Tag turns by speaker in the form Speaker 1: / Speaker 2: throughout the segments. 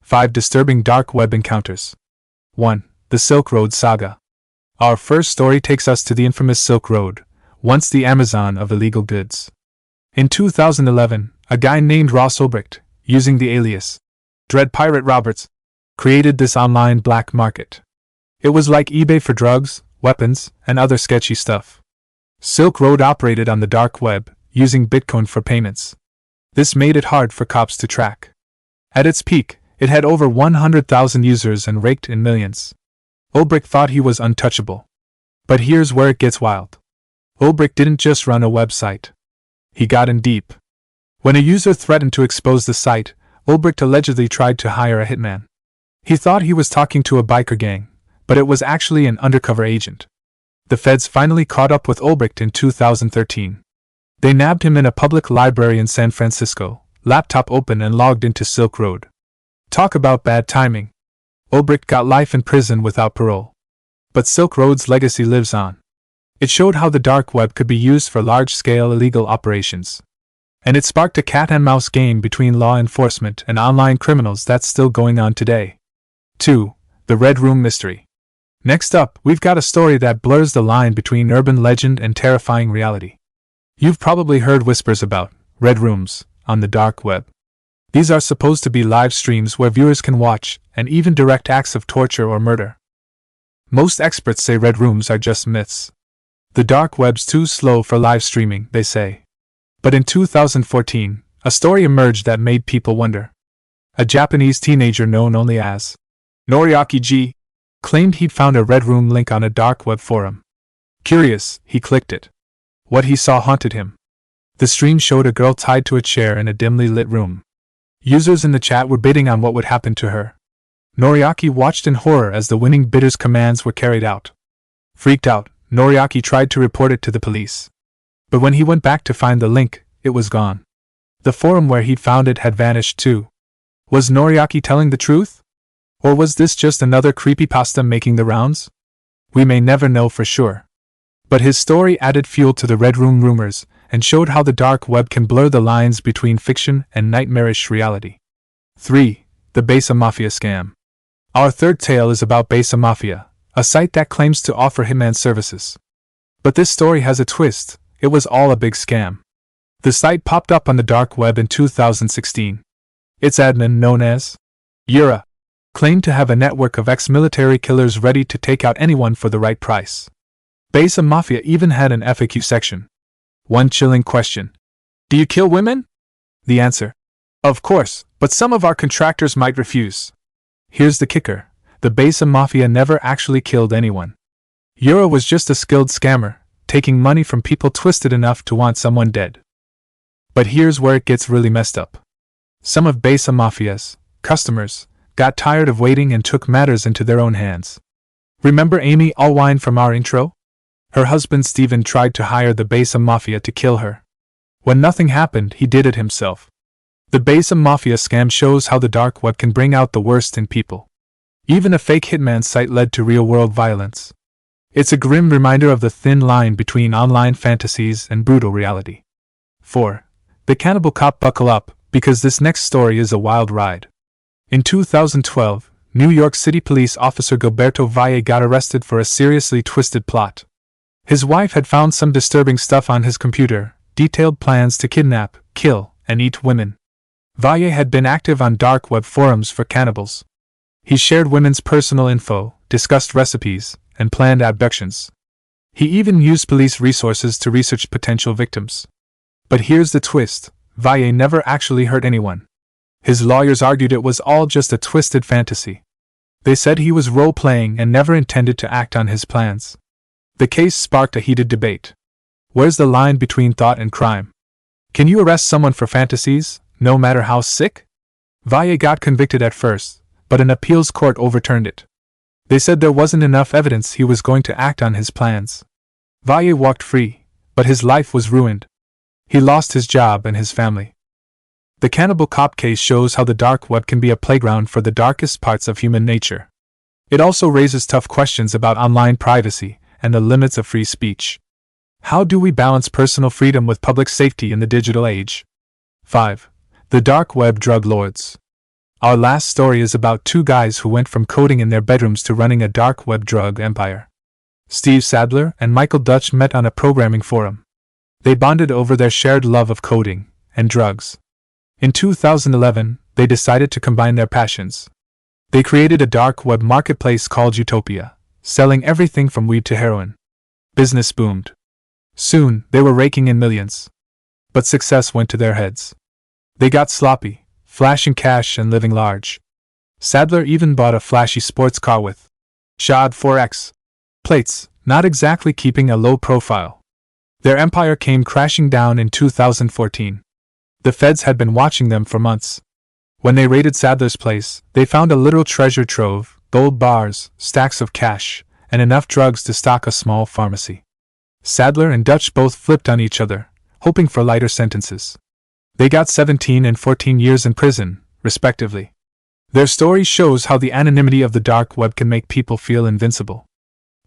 Speaker 1: 5 Disturbing Dark Web Encounters. 1. The Silk Road Saga. Our first story takes us to the infamous Silk Road, once the Amazon of illegal goods. In 2011, a guy named Ross Ulbricht, using the alias Dread Pirate Roberts, created this online black market. It was like eBay for drugs, weapons, and other sketchy stuff. Silk Road operated on the dark web, using Bitcoin for payments. This made it hard for cops to track. At its peak, it had over 100,000 users and raked in millions. Ulbricht thought he was untouchable. But here's where it gets wild. Ulbricht didn't just run a website. He got in deep. When a user threatened to expose the site, Ulbricht allegedly tried to hire a hitman. He thought he was talking to a biker gang, but it was actually an undercover agent. The feds finally caught up with Ulbricht in 2013. They nabbed him in a public library in San Francisco, laptop open and logged into Silk Road. Talk about bad timing. Ulbricht got life in prison without parole. But Silk Road's legacy lives on. It showed how the dark web could be used for large-scale illegal operations. And it sparked a cat-and-mouse game between law enforcement and online criminals that's still going on today. 2. The Red Room Mystery. Next up, we've got a story that blurs the line between urban legend and terrifying reality. You've probably heard whispers about red rooms on the dark web. These are supposed to be live streams where viewers can watch and even direct acts of torture or murder. Most experts say red rooms are just myths. The dark web's too slow for live streaming, they say. But in 2014, a story emerged that made people wonder. A Japanese teenager known only as Noriaki G claimed he'd found a red room link on a dark web forum. Curious, he clicked it. What he saw haunted him. The stream showed a girl tied to a chair in a dimly lit room. Users in the chat were bidding on what would happen to her. Noriaki watched in horror as the winning bidder's commands were carried out. Freaked out, Noriaki tried to report it to the police. But when he went back to find the link, it was gone. The forum where he'd found it had vanished too. Was Noriaki telling the truth? Or was this just another creepypasta making the rounds? We may never know for sure. But his story added fuel to the Red Room rumors and showed how the dark web can blur the lines between fiction and nightmarish reality. 3. The Besa Mafia Scam. Our third tale is about Besa Mafia, a site that claims to offer hitman services. But this story has a twist. It was all a big scam. The site popped up on the dark web in 2016. Its admin, known as Yura, claimed to have a network of ex-military killers ready to take out anyone for the right price. Besa Mafia even had an FAQ section. One chilling question. Do you kill women? The answer. Of course, but some of our contractors might refuse. Here's the kicker. The Besa Mafia never actually killed anyone. Yura was just a skilled scammer, taking money from people twisted enough to want someone dead. But here's where it gets really messed up. Some of Besa Mafia's customers got tired of waiting and took matters into their own hands. Remember Amy Allwine from our intro? Her husband Steven tried to hire the Besa Mafia to kill her. When nothing happened, he did it himself. The Besa Mafia scam shows how the dark web can bring out the worst in people. Even a fake hitman site led to real-world violence. It's a grim reminder of the thin line between online fantasies and brutal reality. 4. The Cannibal Cop. Buckle up, because this next story is a wild ride. In 2012, New York City police officer Gilberto Valle got arrested for a seriously twisted plot. His wife had found some disturbing stuff on his computer, detailed plans to kidnap, kill, and eat women. Valle had been active on dark web forums for cannibals. He shared women's personal info, discussed recipes, and planned abductions. He even used police resources to research potential victims. But here's the twist. Valle never actually hurt anyone. His lawyers argued it was all just a twisted fantasy. They said he was role-playing and never intended to act on his plans. The case sparked a heated debate. Where's the line between thought and crime? Can you arrest someone for fantasies, no matter how sick? Valle got convicted at first, but an appeals court overturned it. They said there wasn't enough evidence he was going to act on his plans. Valle walked free, but his life was ruined. He lost his job and his family. The Cannibal Cop case shows how the dark web can be a playground for the darkest parts of human nature. It also raises tough questions about online privacy and the limits of free speech. How do we balance personal freedom with public safety in the digital age? 5. The Dark Web Drug Lords. Our last story is about two guys who went from coding in their bedrooms to running a dark web drug empire. Steve Sadler and Michael Dutch met on a programming forum. They bonded over their shared love of coding and drugs. In 2011, they decided to combine their passions. They created a dark web marketplace called Utopia, selling everything from weed to heroin. Business boomed. Soon, they were raking in millions. But success went to their heads. They got sloppy, flashing cash and living large. Sadler even bought a flashy sports car with Shad 4X plates, not exactly keeping a low profile. Their empire came crashing down in 2014. The feds had been watching them for months. When they raided Sadler's place, they found a literal treasure trove, gold bars, stacks of cash, and enough drugs to stock a small pharmacy. Sadler and Dutch both flipped on each other, hoping for lighter sentences. They got 17 and 14 years in prison, respectively. Their story shows how the anonymity of the dark web can make people feel invincible.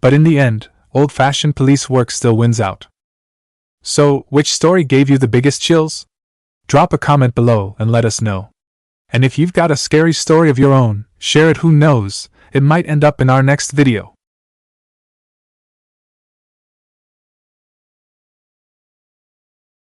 Speaker 1: But in the end, old-fashioned police work still wins out. So, which story gave you the biggest chills? Drop a comment below and let us know. And if you've got a scary story of your own, share it. Who knows, it might end up in our next video.